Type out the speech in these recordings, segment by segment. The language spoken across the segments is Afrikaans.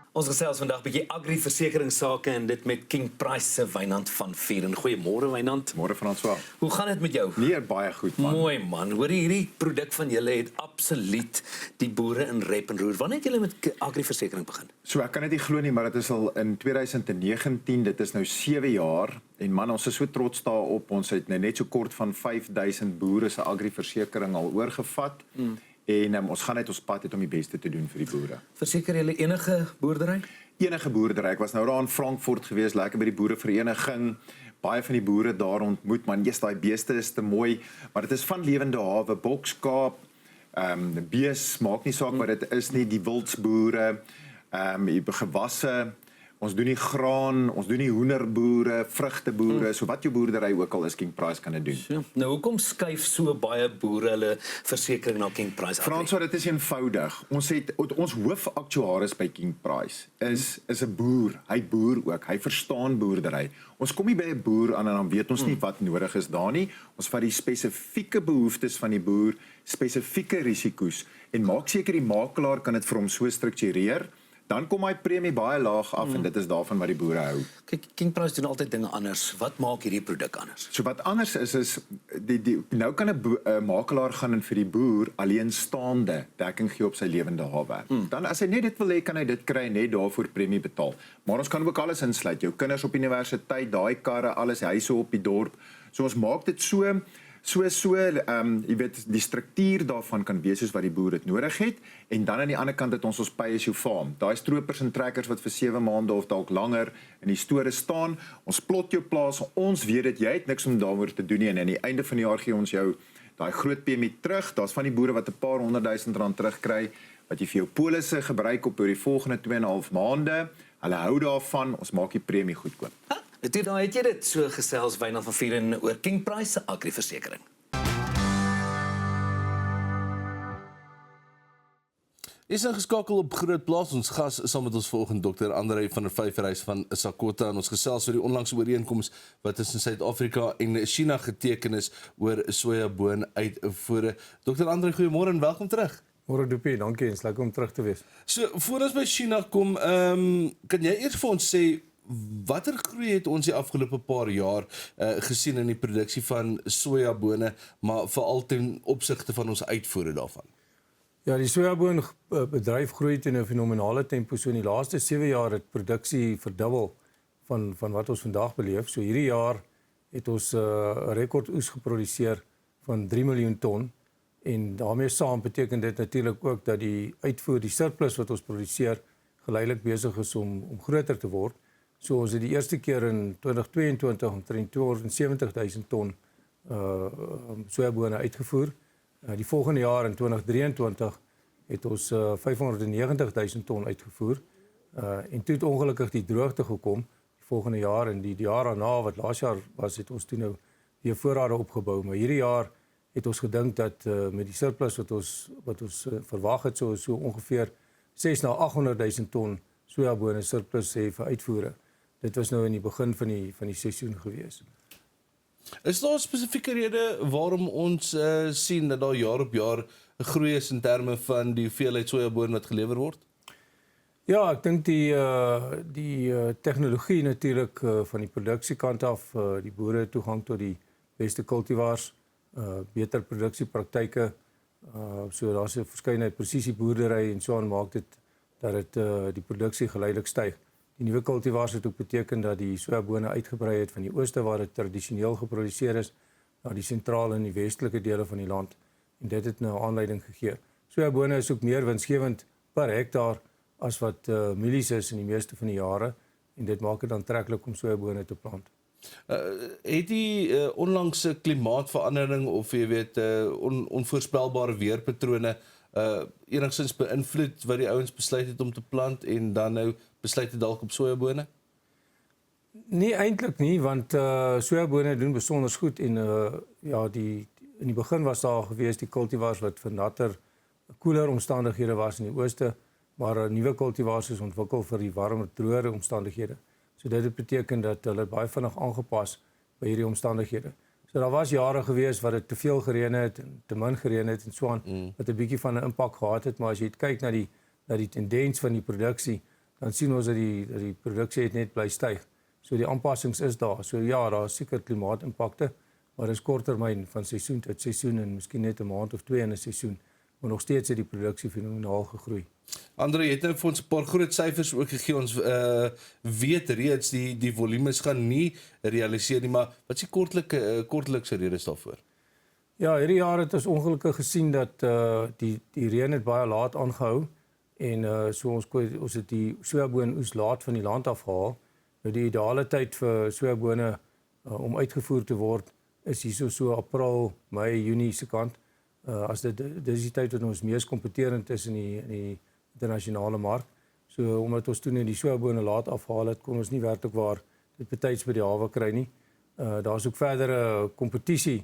Ons gesels vandag 'n bietjie agri-versekeringsake en dit met King Price se Wynand van Vieren. Goeiemôre Wynand. Môre François. Hoe gaan dit met jou? Nee, baie goed man. Mooi man. Hoor hierdie produk van julle het absoluut die boere in rep en roer. Wanneer het julle met agri-versekering begin? So ek kan dit nie glo nie, maar dit is al in 2019, dit is nou 7 jaar en man, ons is so trots daarop. Ons het nou net so kort van 5000 boere se agri-versekering al oorgevat. En ons gaan net ons pad het om die beste te doen vir die boere. Verseker julle enige boerdery? Enige boerdery. Ek was nou daar in Frankfurt gewees, lekker by die boerevereniging. Baie van die boere daar ontmoet, man, yes, daai beeste is te mooi, maar dit is van lewende hawe, bokskaap, bees, maak nie saak wat dit is nie, die wildsboere, gewasse. Ons doen nie graan, ons doen nie hoenderboere, vrugteboere, so wat jou boerdery ook al is, King Price kan dit doen. Ja. Nou hoekom skuif so baie boere hulle versekering na King Price? François, dit is eenvoudig. Ons hoofaktuaris by King Price is 'n boer. Hy boer ook. Hy verstaan boerdery. Ons kom nie by 'n boer aan en dan weet ons nie wat nodig is daar nie. Ons vat die spesifieke behoeftes van die boer, spesifieke risiko's en maak seker die makelaar kan dit vir hom so struktureer. Dan kom hy premie baie laag af en dit is daarvan wat die boere hou. Kyk, King Price doen altyd dinge anders. Wat maak hierdie produk anders? So wat anders is nou kan 'n makelaar gaan en vir die boer alleenstaande dekking gee op sy lewende hawe. Dan as hy net dit wil hê, kan hy dit kry en net daarvoor premie betaal. Maar ons kan ook alles insluit. Jou kinders op universiteit, daai karre, alles, huise op die dorp. So ons maak dit so jy weet, die struktuur daarvan kan wees soos wat die boer dit nodig het, en dan aan die ander kant het ons pay as you farm. Daai stroopers en trekkers wat vir 7 maande of dalk langer in die store staan, ons plot jou plaas, ons weet dit, jy het niks om daaroor te doen nie, en aan die einde van die jaar gee ons jou daai groot premie terug. Daar's van die boere wat 'n paar R100,000 terugkry, wat jy vir jou polisse gebruik op oor die volgende 2,5 maande. Hulle hou daarvan, ons maak die premie goedkoop. Toe dan het jy dit so gesels Wynand van Vieren oor King Price se agri-versekering. Is ingeskakel op Groot Plaas. Ons gas is saam met ons vanoggend Dr. André van der Vyverhuis van Sakota en ons gesels oor die onlangse ooreenkoms wat tussen Suid-Afrika en China geteken is oor sojaboon uitvoere. Dr. André, goeiemôre en welkom terug. Môre Dopie, dankie, en lekker om terug te wees. So, voor ons by China kom, kan jy eers vir ons sê watter groei het ons die afgelope paar jaar gesien in die produksie van sojabone, maar veral ten opsigte van ons uitvoere daarvan? Ja, die sojaboonbedryf groei teen 'n fenominale tempo. So in die laaste 7 jaar het produksie verdubbel van wat ons vandag beleef. So hierdie jaar het ons 'n rekord oes geproduseer van 3 miljoen ton en daarmee saam beteken dit natuurlik ook dat die uitvoer, die surplus wat ons produseer, geleidelik besig is om groter te word. So ons het die eerste keer in 2022 omtrent 270,000 ton sojabone uitgevoer. Die volgende jaar in 2023 het ons 590,000 ton uitgevoer. En toe het ongelukkig die droogte gekom die volgende jaar en die jaar daarna wat laas jaar was, het ons toe nou weer voorrade opgebou. Maar hierdie jaar het ons gedink dat met die surplus wat ons verwag het, so ongeveer 600 na 800,000 ton sojabone surplus hê vir uitvoere. Dit was nou in die begin van die seisoen gewees. Is daar 'n spesifieke rede waarom ons sien dat daar jaar op jaar 'n groei is in terme van die hoeveelheid sojaboon wat gelewer word? Ja, ek dink die tegnologie natuurlik van die produksiekant af, die boere toegang tot die beste kultivars, beter produksiepraktyke, so daar's 'n verskeidenheid presisieboerdery en so aan maak dit dat dit die produksie geleidelik styg. Die nuwe kultivars het ook beteken dat die sojabone uitgebrei het van die ooste waar dit tradisioneel geproduseer is na die sentrale en die westelike dele van die land en dit het nou aanleiding gegee. Sojabone is ook meer winsgewend per hektaar as wat mielies is in die meeste van die jare en dit maak dit aantreklik om sojabone te plant. Het die onlangse klimaatverandering of jy weet onvoorspelbare weerpatrone enigstens beïnvloed wat die ouens besluit het om te plant en dan nou besluit het dalk op sojabone? Nee, eintlik nie, want sojabone doen besonder goed en ja, in die begin was daar gewees die kultivars wat vir natter, koeler omstandighede was in die ooste, maar nuwe kultivars is ontwikkel vir die warmer, droër omstandighede. So dit beteken dat hulle baie vinnig aangepas by hierdie omstandighede. So daar was jare gewees wat dit te veel gereën het en te min gereën het en so aan, wat 'n bietjie van 'n impak gehad het, maar as jy kyk na die tendens van die produksie, dan sien ons dat die produksie het net bly styg. So die aanpassings is daar. So ja, daar is seker klimaatimpakte, maar dis korttermyn van seisoen tot seisoen en miskien net 'n maand of 2 in 'n seisoen, maar nog steeds het die produksie fenomenaal gegroei. Andre, jy het nou vir ons 'n paar groot syfers ook gegee. Ons weet reeds die volumes gaan nie realiseer nie, maar wat is die kortlikse redes daarvoor? Ja, hierdie jaar het ons ongelukkig gesien dat die reën het baie laat aangehou en so ons het die sojaboon-oes laat van die land afgehaal. Nou die ideale tyd vir sojabone om uitgevoer te word is hierso so April, Mei, Junie se kant. As dis die tyd wat ons mees kompeterend is in die internasionale mark. So omdat ons toe net die sojabone laat afhaal het, kon ons nie werklik waar dit betyds by die hawe kry nie. Daar's ook verdere kompetisie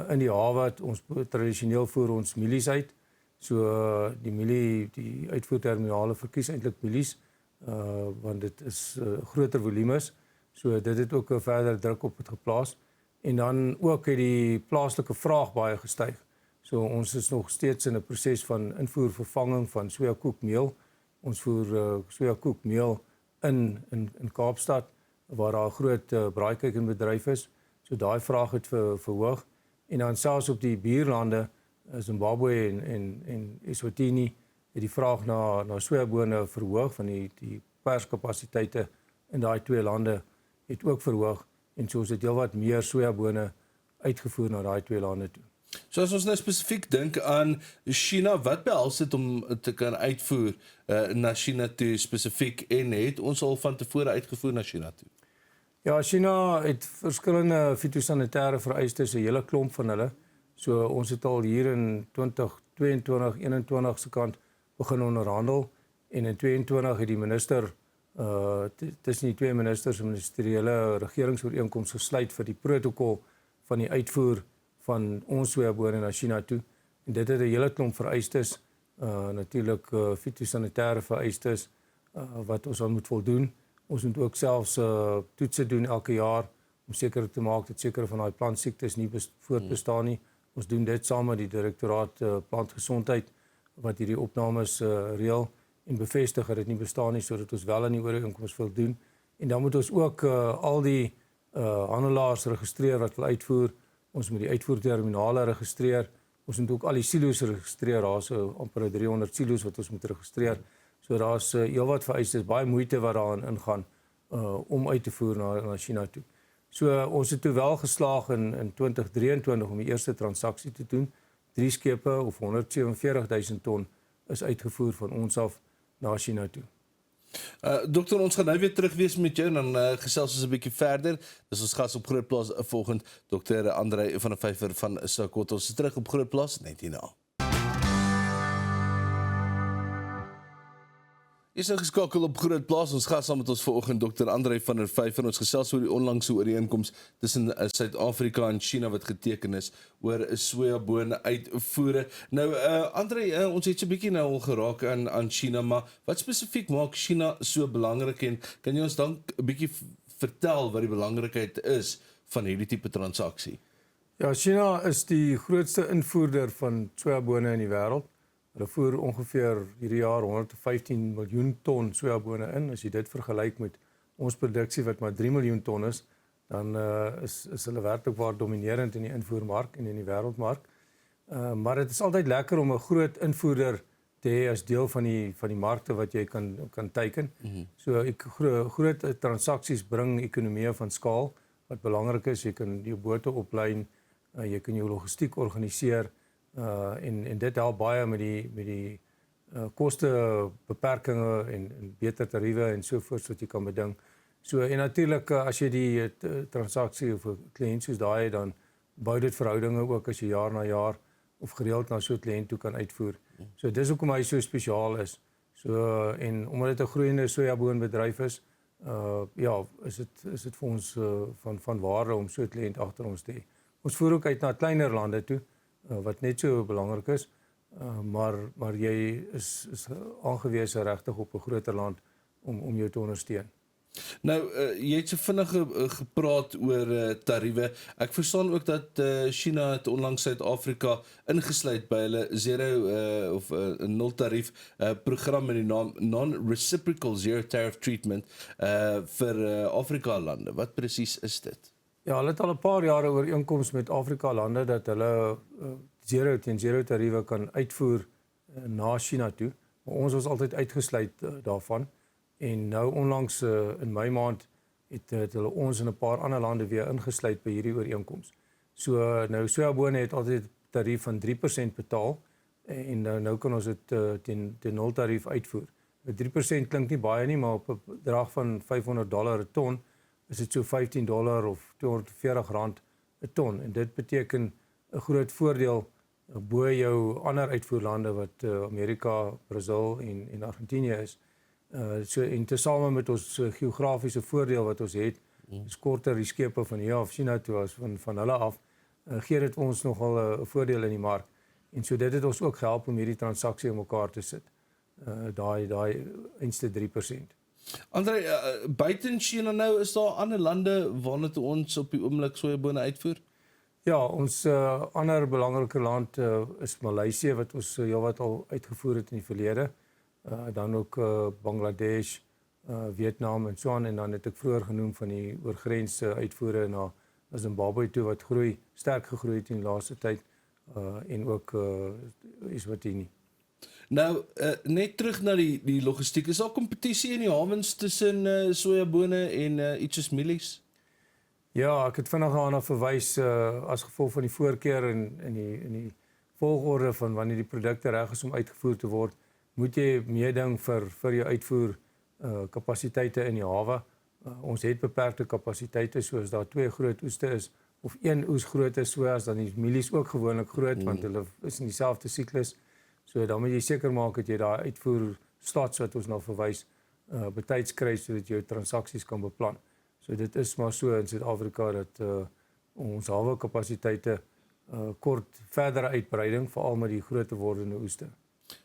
in die hawe. Ons tradisioneel voer ons mielies uit. So die uitvoerterminale verkies eintlik mielies want dit is groter volumes. So dit het ook 'n verdere druk op het geplaas. En dan ook het die plaaslike vraag baie gestyg. So ons is nog steeds in 'n proses van invoervervanging van sojakoekmeel. Ons voer sojakoekmeel in Kaapstad waar daar 'n groot braaikuikenbedryf is. So daai vraag het verhoog. En dan selfs op die buurlande, Zimbabwe en Eswatini, het die vraag na sojabone verhoog van die perskapasiteite in daai twee lande het ook verhoog en so ons het heelwat meer sojabone uitgevoer na daai twee lande toe. So as ons nou spesifiek dink aan China, wat behels dit om te kan uitvoer na China toe spesifiek en het ons al van tevore uitgevoer na China toe? Ja, China het verskillende fitosanitêre vereistes, 'n hele klomp van hulle. So ons het al hier in 2022, 21 se kant begin onderhandel en in 22 het die minister tussen die twee ministers 'n ministeriële regeringsooreenkoms gesluit vir die protokol van die uitvoer van ons sojabone na China toe. En dit het 'n hele klomp vereistes, natuurlik fitosanitêre vereistes wat ons aan moet voldoen. Ons moet ook selfs toetse doen elke jaar om seker te maak dat sekere van daai plantsiektes nie voortbestaan nie. Ons doen dit saam met die direktoraat plantgesondheid wat hierdie opnames reël en bevestig dat dit nie bestaan nie sodat ons wel aan die ooreenkoms wil doen. En dan moet ons ook al die handelaars registreer wat wil uitvoer. Ons moet die uitvoerterminale registreer. Ons moet ook al die silo's registreer. Daar's amper 300 silo's wat ons moet registreer. So daar's heelwat vereistes, baie moeite wat daarin ingaan om uit te voer na China toe. So ons het toe wel geslaag in 2023 om die eerste transaksie te doen. 3 skepe of 147,000 ton is uitgevoer van ons af na China toe. Dokter, ons gaan nou weer terug wees met jou en dan gesels ons 'n bietjie verder. Dis ons gas op Groot Plaas volgend, Dr. Andre van der Vyver van Sakota. Ons is terug op Groot Plaas net hierna. Is ingeskakel op Groot Plaas. Ons gas saam met ons vanoggend Dr. Andre van der Vyver. Ons gesels oor die onlangse ooreenkoms tussen Suid-Afrika en China wat geteken is oor sojabone uitvoere. Nou Andre, ons het so 'n bietjie nou al geraak aan China, maar wat spesifiek maak China so belangrik en kan jy ons dan 'n bietjie vertel wat die belangrikheid is van hierdie tipe transaksie? Ja, China is die grootste invoerder van sojabone in die wêreld. Hulle voer ongeveer hierdie jaar 115 miljoen ton sojabone in. As jy dit vergelyk met ons produksie wat maar 3 miljoen ton is, dan is hulle werklik waar dominerend in die invoermark en in die wêreldmark. Maar dit is altyd lekker om 'n groot invoerder te hê as deel van die markte wat jy kan teiken. So groot transaksies bring ekonomieë van skaal wat belangrik is. Jy kan jou bote oplyn, jy kan jou logistiek organiseer. En dit help baie met die koste beperkings en beter tariewe en so voort wat jy kan beding. So en natuurlik as jy die transaksie of 'n kliënt soos daai dan bou dit verhoudinge ook as jy jaar na jaar of gereeld na so 'n kliënt toe kan uitvoer. So dis hoekom hy so spesiaal is. So en omdat dit 'n groeiende sojaboonbedryf is, is dit vir ons van waarde om so 'n kliënt agter ons te hê. Ons voer ook uit na kleiner lande toe wat net so belangrik is, maar jy is aangewese regtig op 'n groter land om jou te ondersteun. Nou, jy het so vinnig gepraat oor tariewe. Ek verstaan ook dat China het onlangs Suid-Afrika ingesluit by hulle zero of 'n nul tarief program met die naam Non-Reciprocal Zero Tariff Treatment vir Afrika lande. Wat presies is dit? Ja, hulle het al 'n paar jare ooreenkoms met Afrika lande dat hulle zero teen zero tariewe kan uitvoer na China toe. Maar ons was altyd uitgesluit daarvan. En nou onlangs in Mei maand het hulle ons en 'n paar ander lande weer ingesluit by hierdie ooreenkoms. So nou sojabone het altyd 'n tarief van 3% betaal en nou kan ons dit teen nul tarief uitvoer. 3% klink nie baie nie, maar op 'n bedrag van $500 'n ton is dit so $15 of R240 'n ton en dit beteken 'n groot voordeel bo jou ander uitvoerlande wat Amerika, Brazil en Argentinië is. So en tesame met ons geografiese voordeel wat ons het, is korter die skepe van hier af China toe as van hulle af, gee dit ons nogal 'n voordeel in die mark. En so dit het ons ook gehelp om hierdie transaksie in mekaar te sit. Daai einste 3%. André, buiten China nou, is daar ander lande waarna toe ons op die oomblik sojabone uitvoer? Ja, ons ander belangrike land is Maleisië wat ons heelwat al uitgevoer het in die verlede. Dan ook Bangladesh, Vietnam en so aan en dan het ek vroeër genoem van die oorgrens uitvoere na Zimbabwe toe wat sterk gegroei het in die laaste tyd en ook Eswatini. Nou, net terug na die logistiek. Is daar kompetisie in die hawens tussen sojabone en iets soos mielies? Ja, ek het vinnig daarna verwys as gevolg van die voorkeur en die volgorde van wanneer die produkte reg is om uitgevoer te word, moet jy meeding vir jou uitvoer kapasiteite in die hawe. Ons het beperkte kapasiteite, soos daar 2 groot oeste is of 1 oes groot is, soos dan die mielies ook gewoonlik groot want hulle is in dieselfde siklus. So dan moet jy seker maak dat jy daai uitvoer stats wat ons nou verwys betyds kry sodat jy jou transaksies kan beplan. So dit is maar so in Suid-Afrika dat ons hawe kapasiteite kort verdere uitbreiding veral met die groter wordende oeste.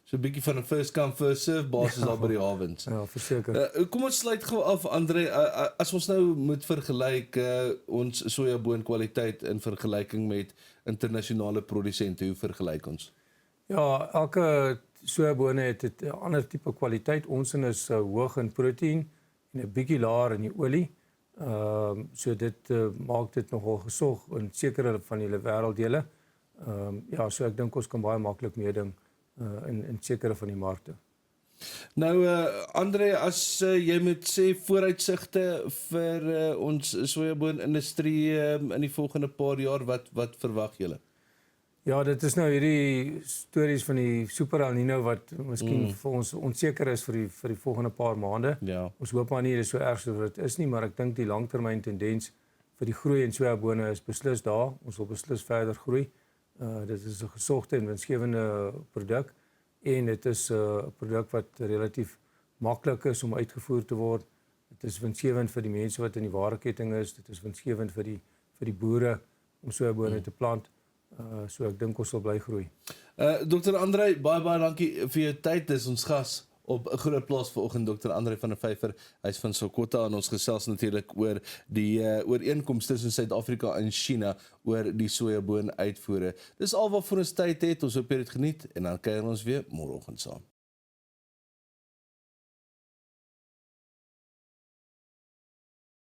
So 'n bietjie van 'n first come first serve basis daar by die hawens. Ja, verseker. Kom ons sluit gou af, André, as ons nou moet vergelyk ons sojaboon kwaliteit in vergelyking met internasionale produsente, hoe vergelyk ons? Ja, elke sojabone het 'n ander tipe kwaliteit. Ons is hoog in proteïen en 'n bietjie laer in die olie. So dit maak dit nogal gesog in sekere van die wêrelddele. Ja, so ek dink ons kan baie maklik meeding in sekere van die markte. Nou André, as jy moet sê vooruitsigte vir ons sojaboonindustrie in die volgende paar jaar, wat verwag julle? Ja, dit is nou hierdie stories van die Super El Nino wat miskien vir ons onseker is vir die volgende paar maande. Ja. Ons hoop maar nie dit is so erg soos dit is nie, maar ek dink die langtermyn tendens vir die groei in sojabone is beslis daar. Ons wil beslis verder groei. Dit is 'n gesogte en winsgewende produk en dit is 'n produk wat relatief maklik is om uitgevoer te word. Dit is winsgewend vir die mense wat in die waardeketting is. Dit is winsgewend vir die boere om sojabone te plant. So ek dink ons sal bly groei. Dr. André, baie dankie vir jou tyd. Dis ons gas op 'n groot plaas vanoggend, Dr. André van der Vyver. Hy's van Sokotra en ons gesels natuurlik oor die ooreenkomste tussen Suid-Afrika en China oor die sojaboon uitvoere. Dis al wat vir ons tyd het. Ons hoop jy het geniet en dan kuier ons weer môreoggend saam.